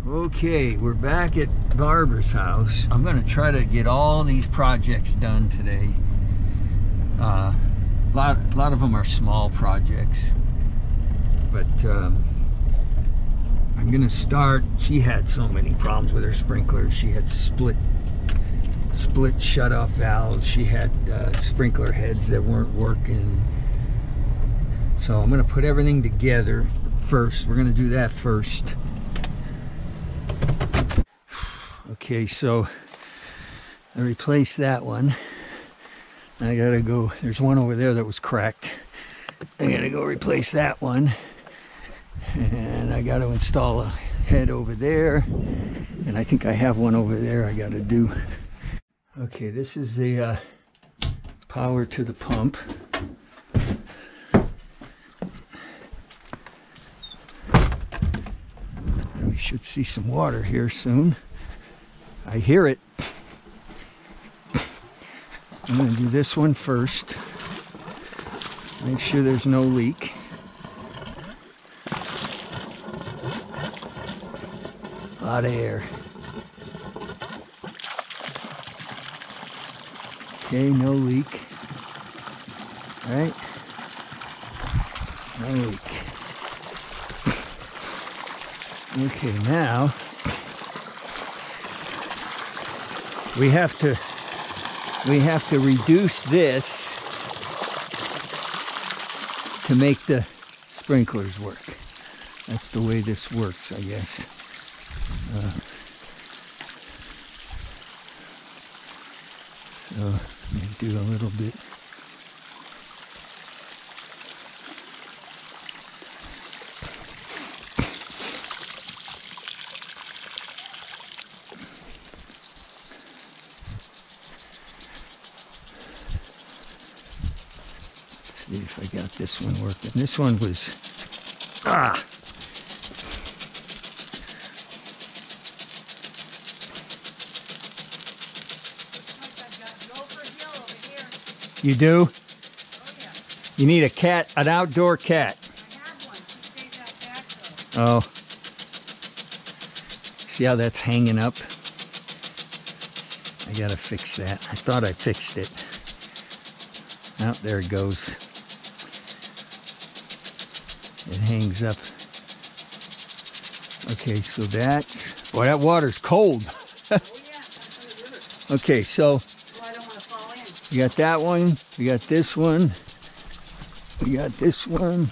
Okay, we're back at Barbara's house. I'm going to try to get all these projects done today. A lot of them are small projects, but I'm going to start. She had so many problems with her sprinklers. She had split shut-off valves. She had sprinkler heads that weren't working. So I'm going to put everything together first. We're going to do that first. Okay, so I replaced that one. I gotta go, there's one over there that was cracked. I gotta go replace that one. And I gotta install a head over there. And I think I have one over there I gotta do. Okay, this is the power to the pump. We should see some water here soon. I hear it. I'm going to do this one first. Make sure there's no leak. A lot of air. Okay, no leak. All right. No leak. Okay, now we have to reduce this to make the sprinklers work. That's the way this works, I guess. So let me do a little bit. See if I got this one working. This one was, You do? Oh, yeah. You need a cat, an outdoor cat. I have one. She stays out back though. Oh. See how that's hanging up? I gotta fix that. I thought I fixed it. Oh, there it goes. It hangs up. Okay, so that, boy, that water's cold. Oh yeah, that's what it is. Okay, so So I don't want to fall in. we got that one, we got this one, we got this one.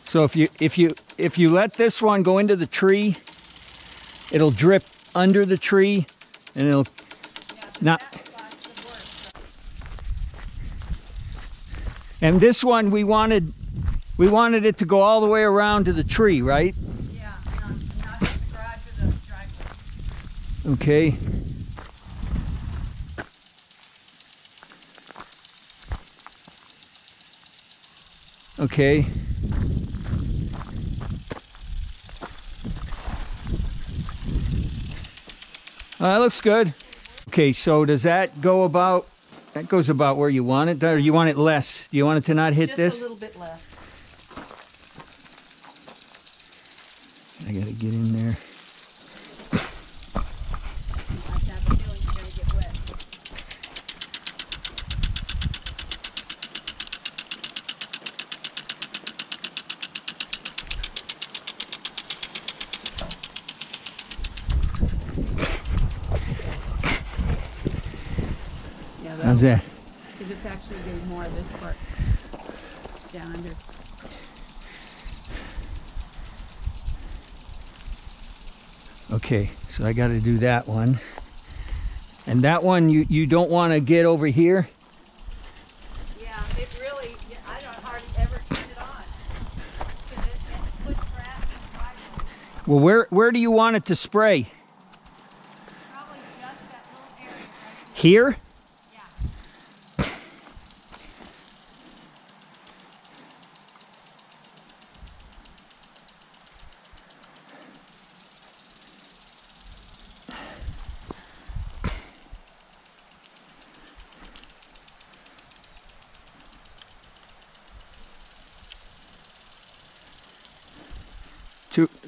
So if you let this one go into the tree, it'll drip under the tree, and it'll not. And this one we wanted it to go all the way around to the tree, right? Yeah, not the garage or the driveway. Okay. Okay. That looks good. Okay, so does that go about, that goes about where you want it, or you want it less? Do you want it to not hit this? Just a little bit less. I gotta get in there. I have a feeling you're going to get wet. How's that? Because it's actually getting more of this part down under. Okay, so I got to do that one. And that one you don't want to get over here? Yeah, it really, I don't hardly ever turn it on. Because it puts crap inside. Well, where do you want it to spray? Probably just that little area right Here? Yeah.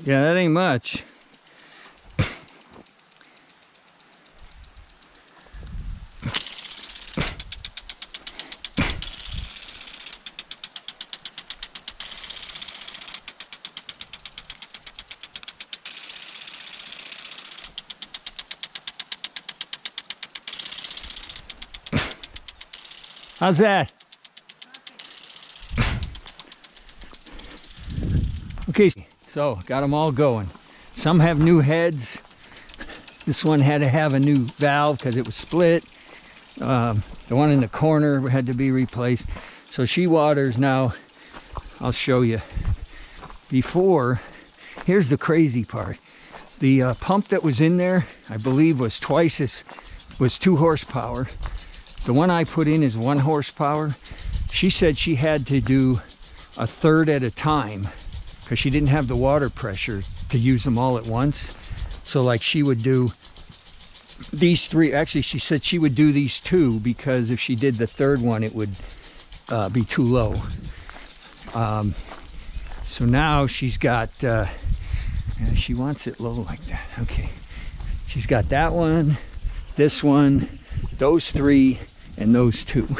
Yeah, that ain't much. How's that? Okay, so got them all going. Some have new heads. This one had to have a new valve because it was split. The one in the corner had to be replaced. So she waters now. I'll show you. Before, here's the crazy part. The pump that was in there, I believe was 2 horsepower. The one I put in is 1 horsepower. She said she had to do a third at a time because she didn't have the water pressure to use them all at once. So like she would do these 3, actually she said she would do these 2 because if she did the third one it would be too low. So now she's got, she wants it low like that. Okay, she's got that one, this one, those 3, and those 2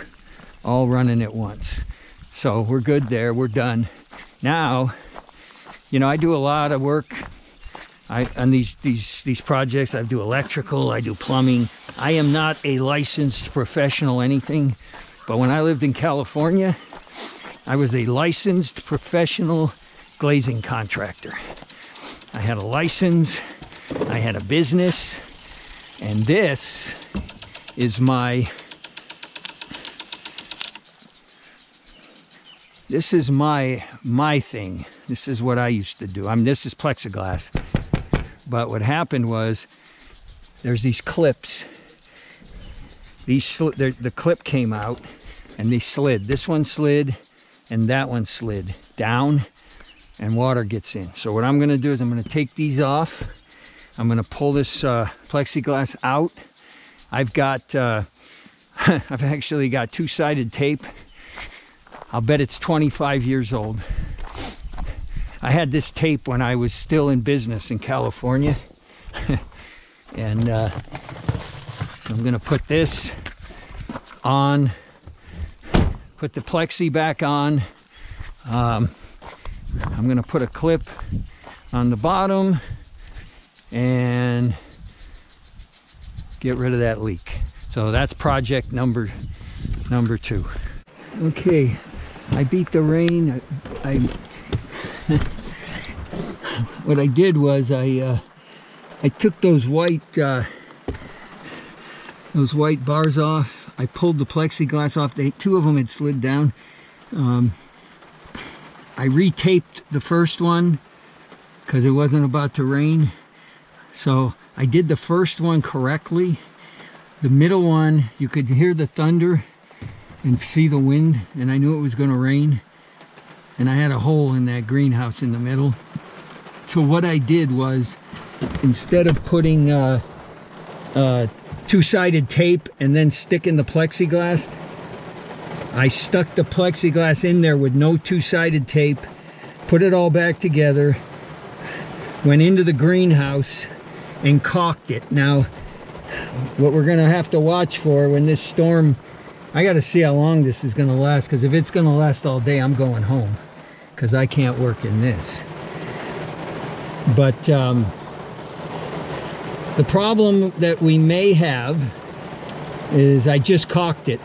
all running at once. So we're good there, we're done. Now, you know, I do a lot of work on these projects. I do electrical, I do plumbing. I am not a licensed professional anything, but when I lived in California, I was a licensed professional glazing contractor. I had a license, I had a business, and this is my thing. This is what I used to do. I mean, this is plexiglass. But what happened was, there's these clips. The clip came out, and they slid. This one slid, and that one slid down, and water gets in. So what I'm going to do is I'm going to take these off. I'm going to pull this plexiglass out. I've got, I've actually got 2-sided tape. I'll bet it's 25 years old. I had this tape when I was still in business in California. And so I'm gonna put this on, put the plexi back on. I'm gonna put a clip on the bottom and get rid of that leak. So that's project number 2. Okay. I beat the rain. What I did was I took those white bars off. I pulled the plexiglass off. 2 of them had slid down. I retaped the first one because it wasn't about to rain. So I did the first one correctly. The middle one, you could hear the thunder and see the wind, and I knew it was going to rain, and I had a hole in that greenhouse in the middle. So what I did was, instead of putting 2-sided tape and then sticking the plexiglass, I stuck the plexiglass in there with no 2-sided tape, put it all back together, went into the greenhouse and caulked it. Now what we're gonna have to watch for when this storm, I got to see how long this is going to last, because if it's going to last all day, I'm going home, because I can't work in this. But the problem that we may have is I just caulked it,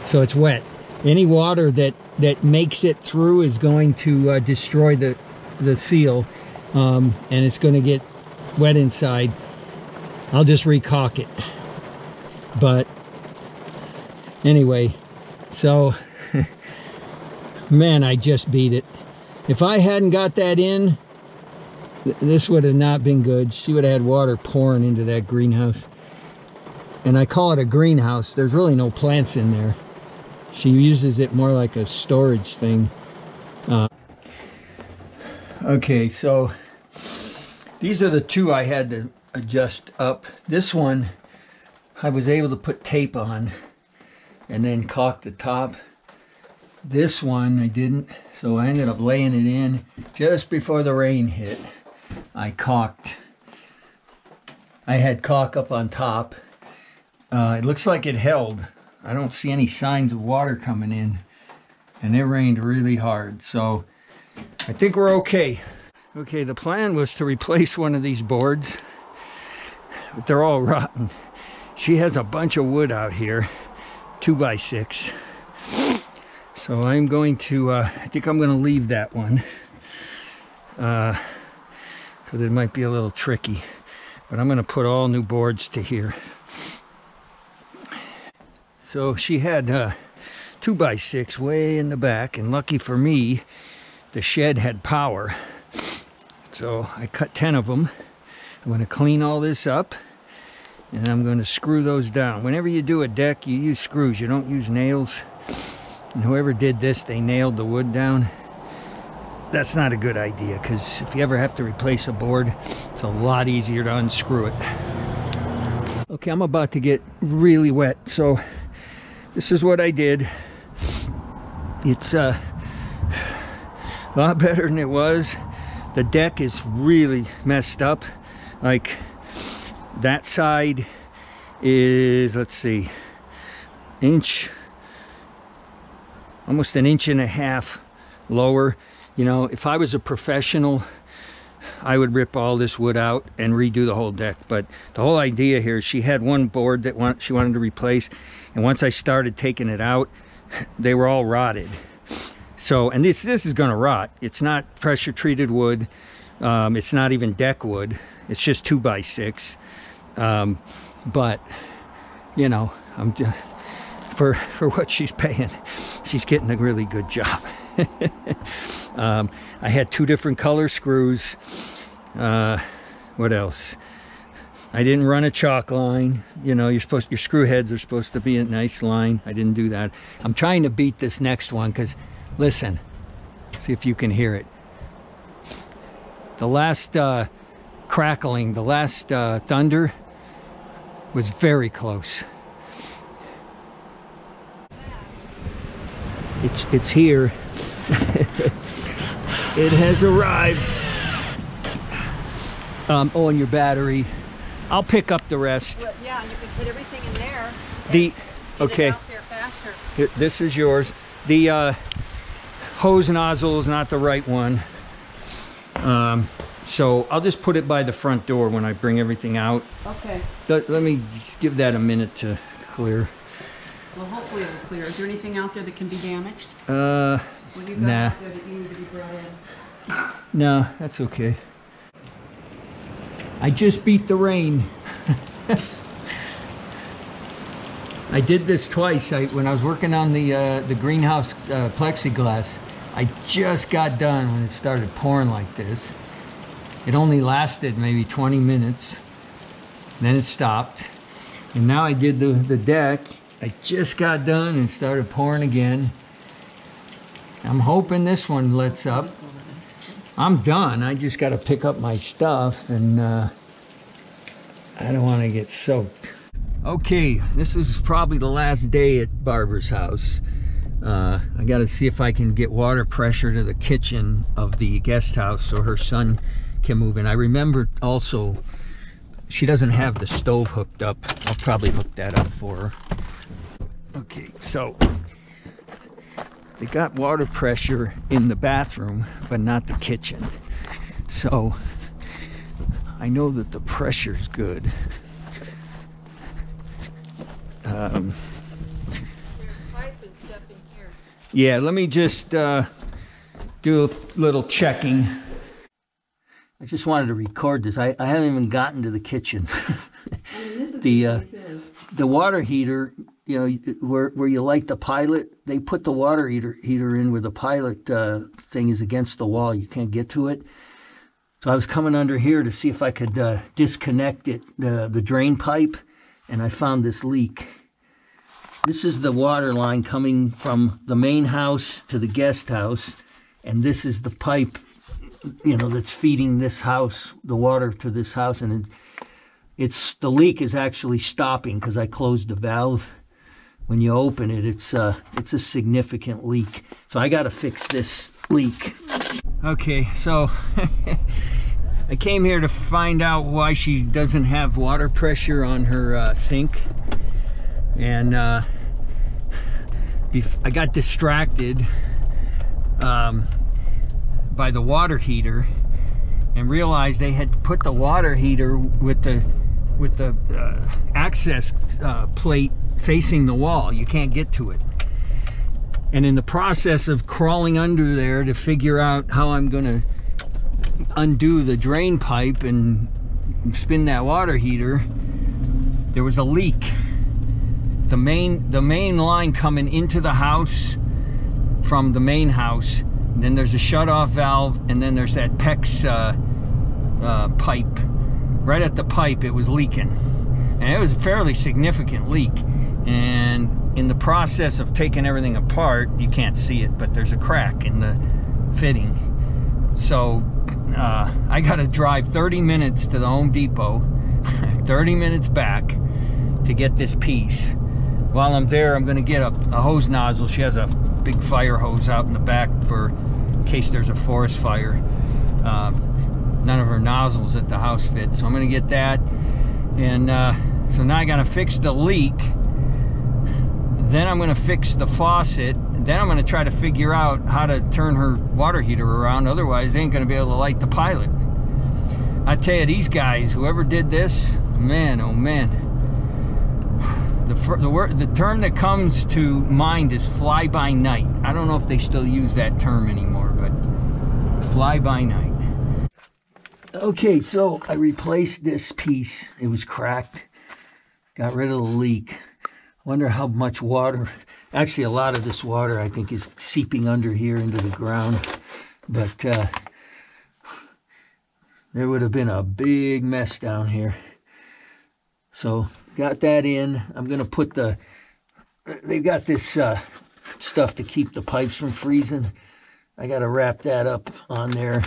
so it's wet. Any water that makes it through is going to destroy the seal, and it's going to get wet inside. I'll just re-caulk it. But anyway, so man, I just beat it. If I hadn't got that in, this would have not been good. She would have had water pouring into that greenhouse. And I call it a greenhouse. There's really no plants in there. She uses it more like a storage thing. Okay, so these are the 2 I had to adjust up. This one, I was able to put tape on and then caulk the top. This one I didn't, so I ended up laying it in just before the rain hit. I had caulk up on top. It looks like it held. I don't see any signs of water coming in, and it rained really hard, so I think we're okay. Okay, the plan was to replace one of these boards, but they're all rotten. She has a bunch of wood out here, 2x6. So I'm going to, I think I'm going to leave that one, because it might be a little tricky. But I'm going to put all new boards to here. So she had 2x6 way in the back, and lucky for me, the shed had power. So I cut 10 of them. I'm going to clean all this up, and I'm going to screw those down. Whenever you do a deck, you use screws. You don't use nails. And whoever did this, they nailed the wood down. That's not a good idea, because if you ever have to replace a board, it's a lot easier to unscrew it. Okay, I'm about to get really wet, so this is what I did. It's a lot better than it was. The deck is really messed up. Like, that side is, let's see, almost an inch and a half lower. You know, if I was a professional, I would rip all this wood out and redo the whole deck. But the whole idea here is she had one board that she wanted to replace, and once I started taking it out, they were all rotted. So, and this is going to rot. It's not pressure treated wood. It's not even deck wood. It's just 2x6. But you know, I'm just, for what she's paying, she's getting a really good job. I had 2 different color screws. What else? I didn't run a chalk line. You know, your screw heads are supposed to be a nice line. I didn't do that. I'm trying to beat this next one, because listen, see if you can hear it. The last crackling, the last thunder was very close. It's here. It has arrived. Oh, and your battery. I'll pick up the rest. Well, yeah, and you can put everything in there. Okay. Get it out there faster. Here, this is yours. The hose nozzle is not the right one. So I'll just put it by the front door when I bring everything out. Okay. Let me give that a minute to clear. Well, hopefully it'll clear. Is there anything out there that can be damaged? Nah. What do you got out there that you need to be brought in? No, that's okay. I just beat the rain. I did this twice. When I was working on the greenhouse plexiglass, I just got done when it started pouring like this. It only lasted maybe 20 minutes. Then it stopped. And now I did the deck. I just got done and started pouring again. I'm hoping this one lets up. I'm done. I just got to pick up my stuff, and I don't want to get soaked. Okay, this is probably the last day at Barbara's house. I got to see if I can get water pressure to the kitchen of the guest house so her son can move in. I remember also she doesn't have the stove hooked up. I'll probably hook that up for her. Okay, so they got water pressure in the bathroom, but not the kitchen. So I know that the pressure's good. Yeah, let me just do a little checking. I just wanted to record this. I haven't even gotten to the kitchen. The water heater, you know, where you light the pilot, they put the water heater in where the pilot thing is against the wall. You can't get to it. So I was coming under here to see if I could disconnect it, the drain pipe, and I found this leak. This is the water line coming from the main house to the guest house, and this is the pipe, you know, that's feeding this house, the water to this house, and the leak is actually stopping because I closed the valve. when you open it, it's a significant leak. So I got to fix this leak. Okay, so I came here to find out why she doesn't have water pressure on her sink. And I got distracted by the water heater and realized they had put the water heater with the access plate facing the wall. You can't get to it. And in the process of crawling under there to figure out how I'm gonna undo the drain pipe and spin that water heater, there was a leak. The main line coming into the house from the main house, then there's a shut-off valve, and then there's that PEX pipe. Right at the pipe, it was leaking. And it was a fairly significant leak. And in the process of taking everything apart, you can't see it, but there's a crack in the fitting. So I got to drive 30 minutes to the Home Depot, 30 minutes back to get this piece. While I'm there, I'm going to get a hose nozzle. She has a big fire hose out in the back for in case there's a forest fire. None of her nozzles at the house fit, so I'm going to get that. And so now I got to fix the leak. Then I'm going to fix the faucet. Then I'm going to try to figure out how to turn her water heater around. Otherwise, they ain't going to be able to light the pilot. I tell you, these guys, whoever did this, man, oh man. The term that comes to mind is fly-by-night. I don't know if they still use that term anymore, but fly-by-night. Okay, so I replaced this piece. It was cracked. Got rid of the leak. Wonder how much water, actually a lot of this water I think is seeping under here into the ground. But there would have been a big mess down here. So got that in. I'm going to put they've got this stuff to keep the pipes from freezing. I got to wrap that up on there.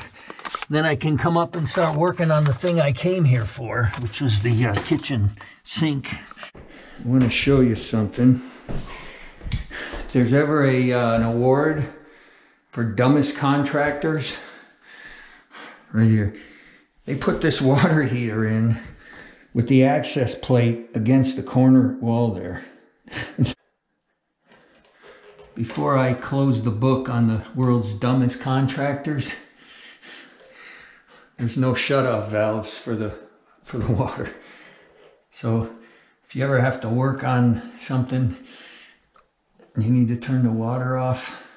Then I can come up and start working on the thing I came here for, which was the kitchen sink. I want to show you something. If there's ever an award for dumbest contractors, right here, they put this water heater in with the access plate against the corner wall there. Before I close the book on the world's dumbest contractors, there's no shut-off valves for the water. So if you ever have to work on something and you need to turn the water off,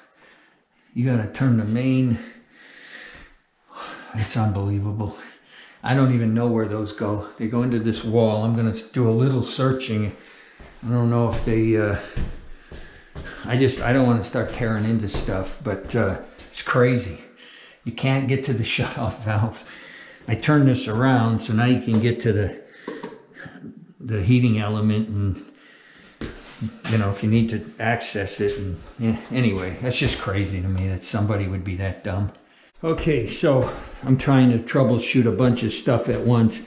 you gotta turn the main. It's unbelievable. I don't even know where those go. They go into this wall. I'm gonna do a little searching. I don't know if they, I don't want to start tearing into stuff, but it's crazy. You can't get to the shut-off valves. I turn this around, so now you can get to the heating element, and you know, if you need to access it. And yeah, anyway, that's just crazy to me that somebody would be that dumb. Okay, so I'm trying to troubleshoot a bunch of stuff at once.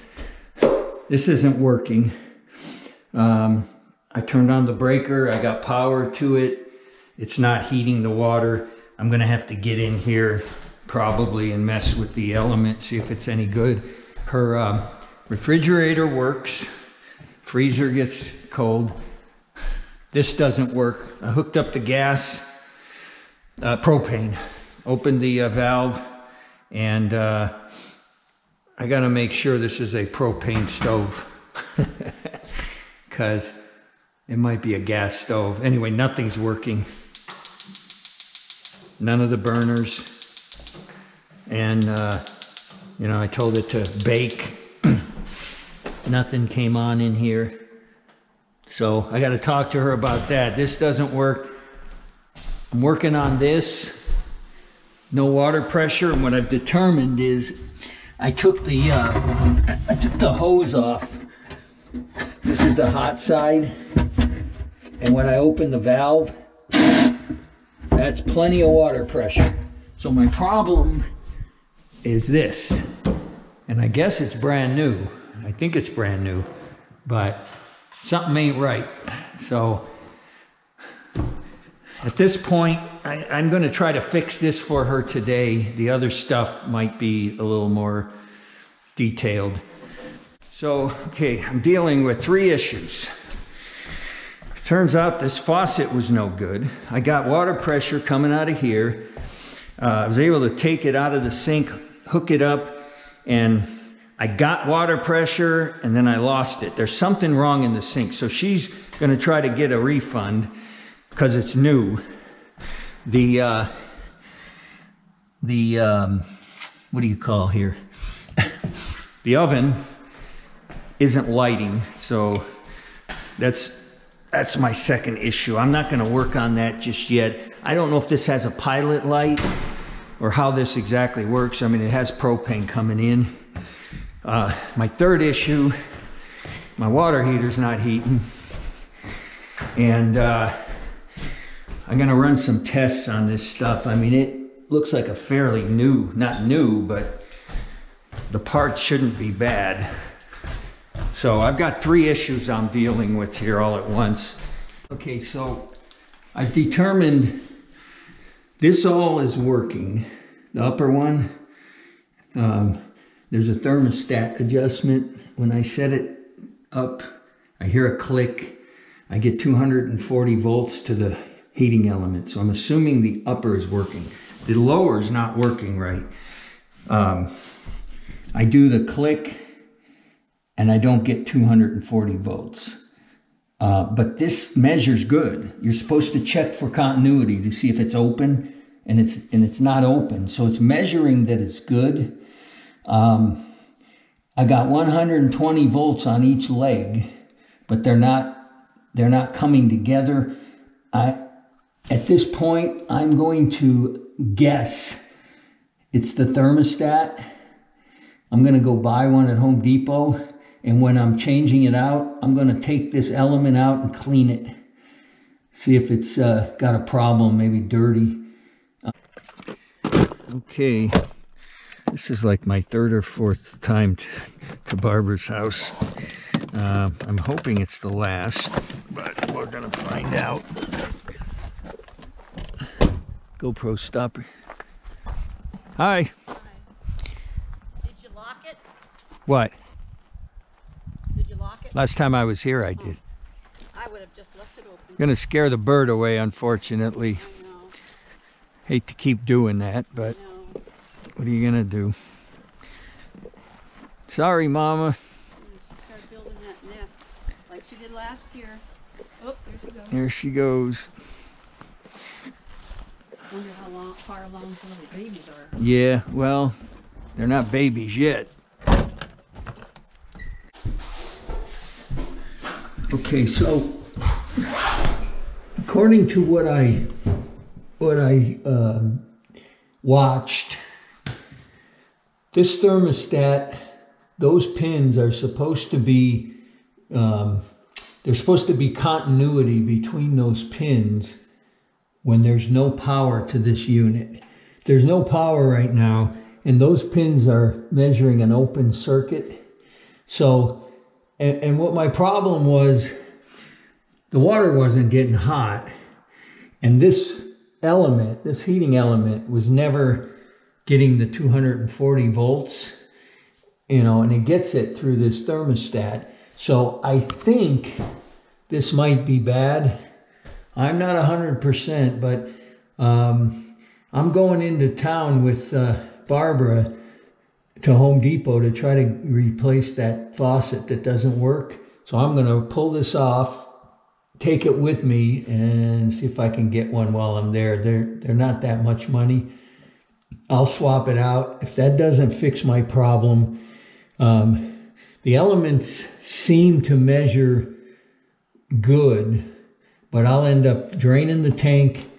This isn't working. I turned on the breaker. I got power to it. It's not heating the water. I'm gonna have to get in here probably and mess with the element, see if it's any good. Her refrigerator works. Freezer gets cold. This doesn't work. I hooked up the gas, propane. Opened the valve, and I gotta make sure this is a propane stove because it might be a gas stove. Anyway, nothing's working. None of the burners. And, you know, I told it to bake. Nothing came on in here. So I gotta talk to her about that. This doesn't work. I'm working on this. No water pressure, and what I've determined is I took the hose off. This is the hot side, and when I open the valve, that's plenty of water pressure. So my problem is this, and I guess it's brand new. I think it's brand new, but something ain't right. So At this point, I'm going to try to fix this for her today. The other stuff might be a little more detailed. So, okay, I'm dealing with 3 issues. Turns out this faucet was no good. I got water pressure coming out of here. I was able to take it out of the sink, hook it up, and I got water pressure, and then I lost it. There's something wrong in the sink. So she's going to try to get a refund because it's new. What do you call here? The oven isn't lighting, so that's my second issue. I'm not going to work on that just yet. I don't know if this has a pilot light or how this exactly works. I mean, it has propane coming in. My third issue, my water heater's not heating. And I'm going to run some tests on this stuff. I mean, it looks like a fairly new, not new, but the parts shouldn't be bad. So I've got 3 issues I'm dealing with here all at once. Okay, so I've determined this all is working. The upper one, there's a thermostat adjustment. When I set it up, I hear a click. I get 240 volts to the heating element. So I'm assuming the upper is working. The lower is not working right. I do the click and I don't get 240 volts. But this measures good. You're supposed to check for continuity to see if it's open, and it's not open. So it's measuring that it's good. I got 120 volts on each leg, but they're not coming together. At this point, I'm going to guess it's the thermostat. I'm going to go buy one at Home Depot. And when I'm changing it out, I'm going to take this element out and clean it. See if it's got a problem, maybe dirty. Okay, this is like my 3rd or 4th time to Barbara's house. I'm hoping it's the last, but we're going to find out. GoPro stopper. Hi. Hi. Did you lock it? What? Did you lock it? Last time I was here, I did. I would have just left it open. Gonna scare the bird away, unfortunately. I know. Hate to keep doing that, but No. what are you gonna do? Sorry, Mama. She started building that nest like she did last year. Oh, there she goes. There she goes. Wonder how far along some of the babies are. Yeah, well, they're not babies yet. Okay, so according to what I watched, this thermostat, those pins are supposed to be, there's supposed to be continuity between those pins when there's no power to this unit. There's no power right now, and those pins are measuring an open circuit. So, and what my problem was, the water wasn't getting hot, and this element, this heating element, was never getting the 240 volts, you know, and it gets it through this thermostat. So I think this might be bad. I'm not 100%, but I'm going into town with Barbara to Home Depot to try to replace that faucet that doesn't work. So I'm going to pull this off, take it with me, and see if I can get one while I'm there. They're not that much money. I'll swap it out. If that doesn't fix my problem, the elements seem to measure good, but I'll end up draining the tank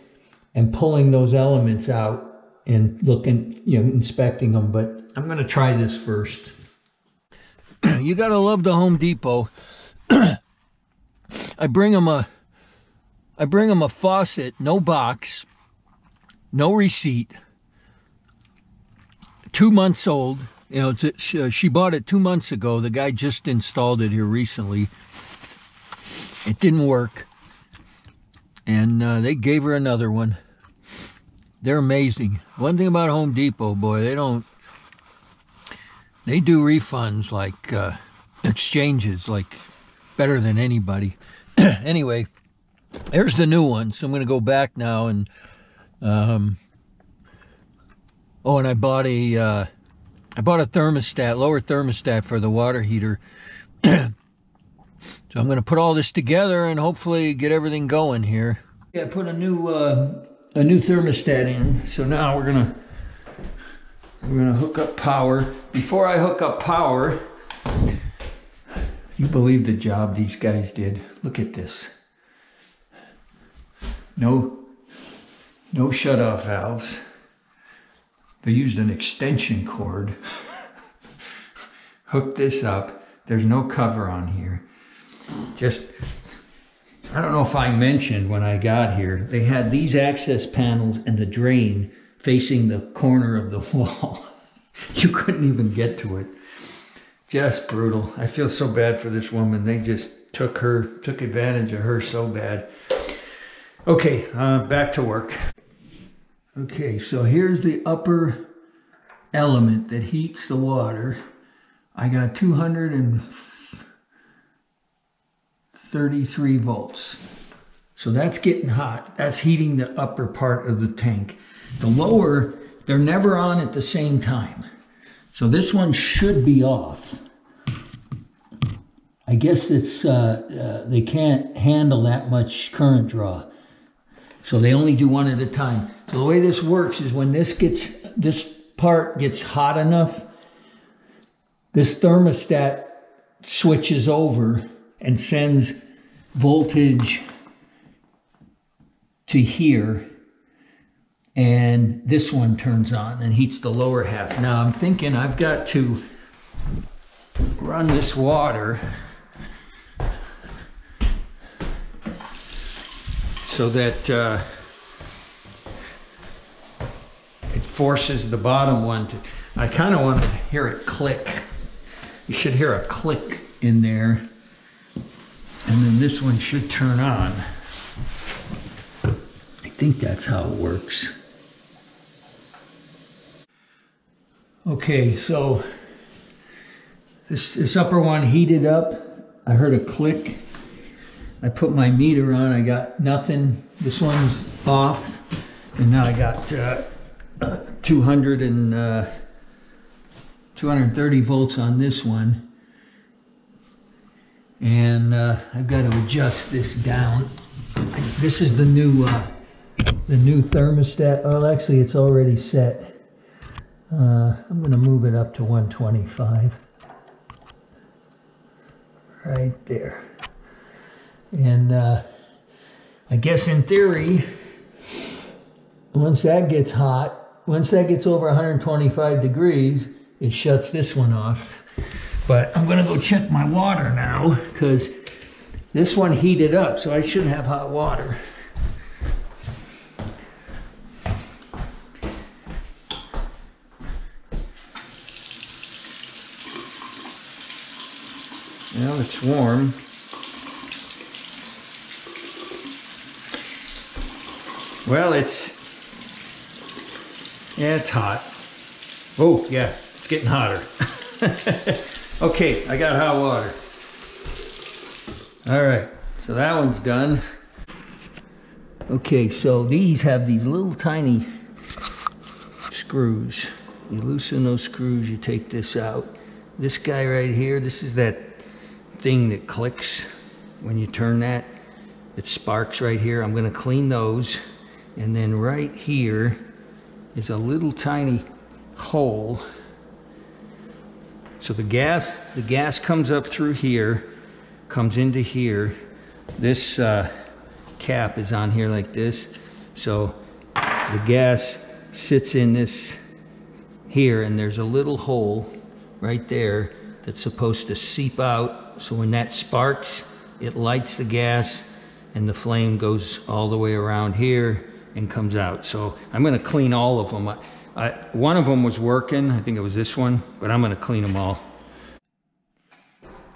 and pulling those elements out and looking, you know, inspecting them. But I'm going to try this first. You got to love the Home Depot. I bring them a faucet, no box, no receipt, 2 months old. You know, she bought it 2 months ago. The guy just installed it here recently. It didn't work. and they gave her another one. They're amazing. One thing about Home Depot, boy, they do refunds like exchanges, like better than anybody. Anyway, there's the new one. So I'm going to go back now and oh, and I bought a thermostat, lower thermostat for the water heater. So I'm going to put all this together and hopefully get everything going here. Yeah, I put a new thermostat in. So now we're gonna hook up power. Before I hook up power, you believe the job these guys did. Look at this. No shut-off valves. They used an extension cord. Hook this up. There's no cover on here. Just, I don't know if I mentioned when I got here, they had these access panels and the drain facing the corner of the wall. You couldn't even get to it. Just brutal. I feel so bad for this woman. They just took advantage of her so bad. Okay, back to work. Okay, so here's the upper element that heats the water. I got 233 volts. So that's getting hot. That's heating the upper part of the tank. The lower, they're never on at the same time. So this one should be off. I guess it's they can't handle that much current draw. So they only do one at a time. So the way this works is when this part gets hot enough, this thermostat switches over and sends voltage to here, and this one turns on and heats the lower half. Now I'm thinking I've got to run this water so that it forces the bottom one to, I kind of want to hear it click. You should hear a click in there, and then this one should turn on. I think that's how it works. Okay, so this upper one heated up. I heard a click. I put my meter on. I got nothing. This one's off, and now I got 230 volts on this one, and I've got to adjust this down. This is the new thermostat. Oh, actually, it's already set. I'm going to move it up to 125. Right there. And I guess in theory, once that gets hot, once that gets over 125 degrees, it shuts this one off. But I'm going to go check my water now, because this one heated up, so I should have hot water. Well, it's warm. Well, it's hot. Oh, yeah, it's getting hotter. Okay, I got hot water. All right, so that one's done. Okay, so these have these little tiny screws. You loosen those screws, you take this out. This guy right here, this is that thing that clicks when you turn that. It sparks right here. I'm gonna clean those. And then right here is a little tiny hole. So the gas comes up through here, comes into here. This cap is on here like this. So the gas sits in this here, and there's a little hole right there that's supposed to seep out. So when that sparks, it lights the gas, and the flame goes all the way around here and comes out. So I'm going to clean all of them. One of them was working. I think it was this one, but I'm going to clean them all.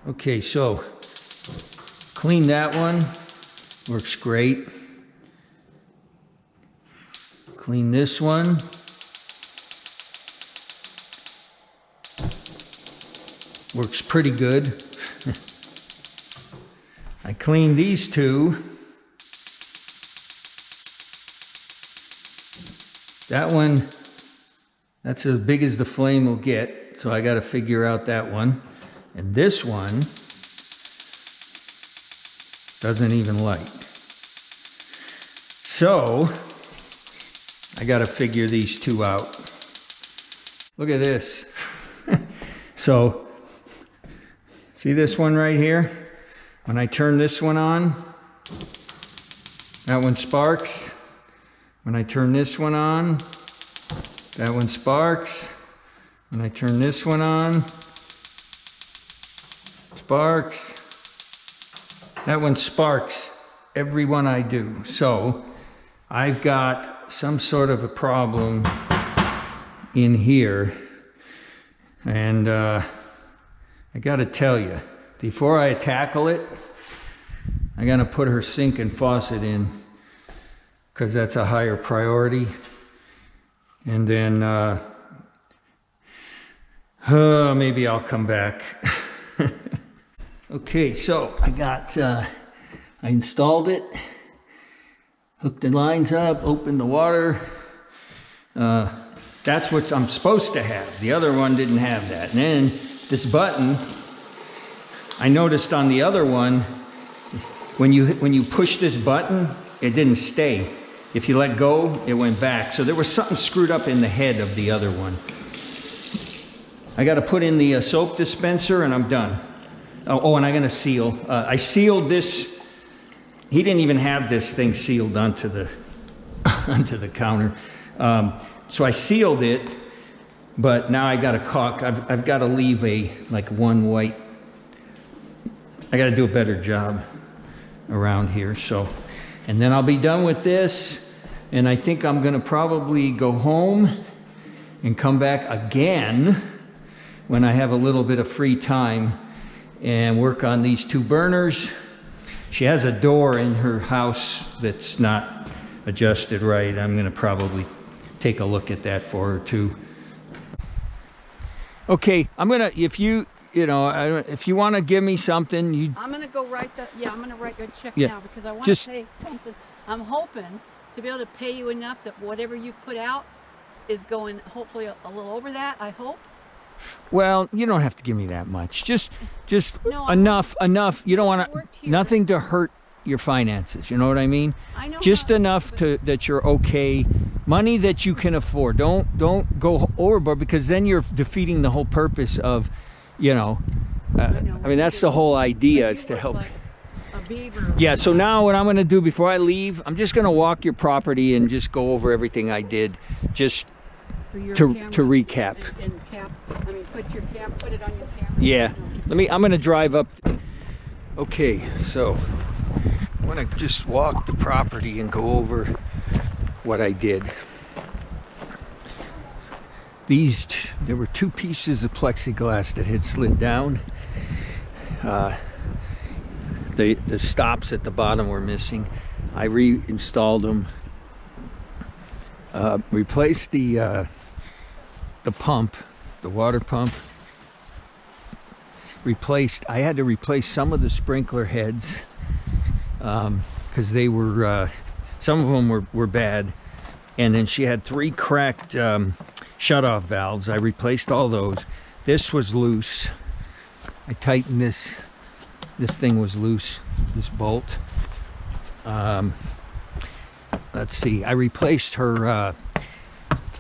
Okay, so clean that one. Works great. Clean this one. Works pretty good. I cleaned these two. That one, that's as big as the flame will get, so I got to figure out that one. And this one doesn't even light. So I got to figure these two out. Look at this. So see this one right here? When I turn this one on, that one sparks. When I turn this one on, that one sparks. When I turn this one on, sparks. That one sparks every one I do. So I've got some sort of a problem in here. And I gotta tell you, before I tackle it, I gotta put her sink and faucet in, because that's a higher priority. And then maybe I'll come back. Okay, so I installed it, hooked the lines up, opened the water. That's what I'm supposed to have. The other one didn't have that. And then this button, I noticed on the other one, when you push this button, it didn't stay. If you let go, it went back. So there was something screwed up in the head of the other one. I got to put in the soap dispenser and I'm done. Oh, and I'm going to seal. I sealed this. He didn't even have this thing sealed onto the onto the counter. So I sealed it, but now I got a caulk. I've got to leave like one white. I got to do a better job around here. So, and then I'll be done with this. And I think I'm going to probably go home and come back again when I have a little bit of free time and work on these two burners. She has a door in her house that's not adjusted right. I'm going to probably take a look at that for her too. Okay, I'm going to, if you want to give me something, I'm going to go write the, I'm going to write a check Yeah, now because I want just- to pay something. I'm hoping to be able to pay you enough that whatever you put out is going hopefully a little over that, I hope. Well, you don't have to give me that much. Just No, enough. You don't want I to, worked here. nothing to hurt your finances. You know what I mean? I know Just how, enough but- that you're okay. Money that you can afford. Don't go overboard, because then you're defeating the whole purpose of, I mean, that's the whole idea, is to help. Like a beaver. Yeah, so now what I'm going to do before I leave, I'm just going to walk your property and just go over everything I did, just For your to camera recap. and put it on your camera. Yeah, I'm going to drive up. Okay, so I want to just walk the property and go over what I did. There were two pieces of plexiglass that had slid down. The stops at the bottom were missing. I reinstalled them. Replaced the pump, the water pump. I had to replace some of the sprinkler heads because they were, some of them were bad. And then she had 3 cracked shut-off valves. I replaced all those. This was loose. I tightened this. This thing was loose, this bolt. Let's see, I replaced her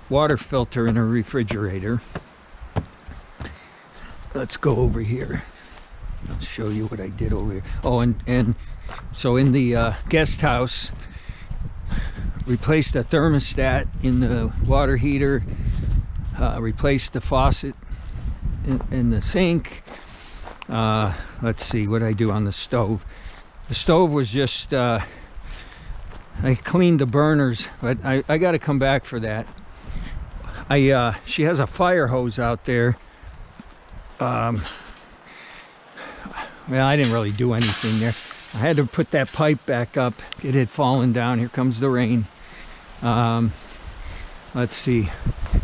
water filter in her refrigerator. Let's go over here. I'll show you what I did over here. Oh, and so in the guest house, replaced the thermostat in the water heater, replaced the faucet in the sink. Let's see what I do on the stove. The stove was just, I cleaned the burners, but I got to come back for that. She has a fire hose out there. Well, I didn't really do anything there. I had to put that pipe back up. It had fallen down. Here comes the rain. let's see,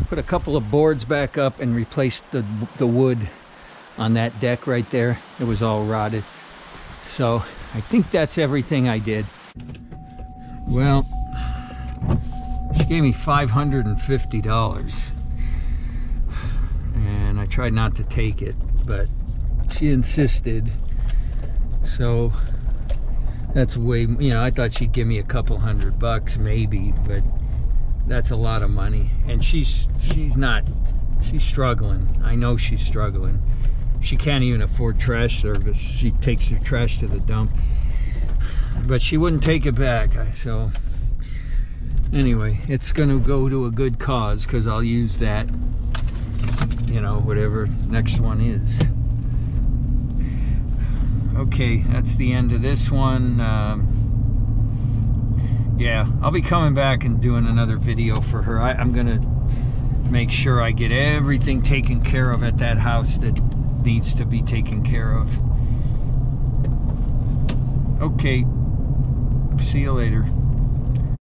put a couple of boards back up and replaced the wood on that deck right there. It was all rotted. So I think that's everything I did. Well, she gave me $550, and I tried not to take it, but she insisted. So that's way, you know, I thought she'd give me a couple $100 maybe, but that's a lot of money. And she's struggling. I know she's struggling. She can't even afford trash service. She takes her trash to the dump, but she wouldn't take it back. So anyway, it's gonna go to a good cause, because I'll use that, you know, whatever next one is. Okay, that's the end of this one. Yeah, I'll be coming back and doing another video for her. I'm gonna make sure I get everything taken care of at that house that needs to be taken care of. Okay, see you later.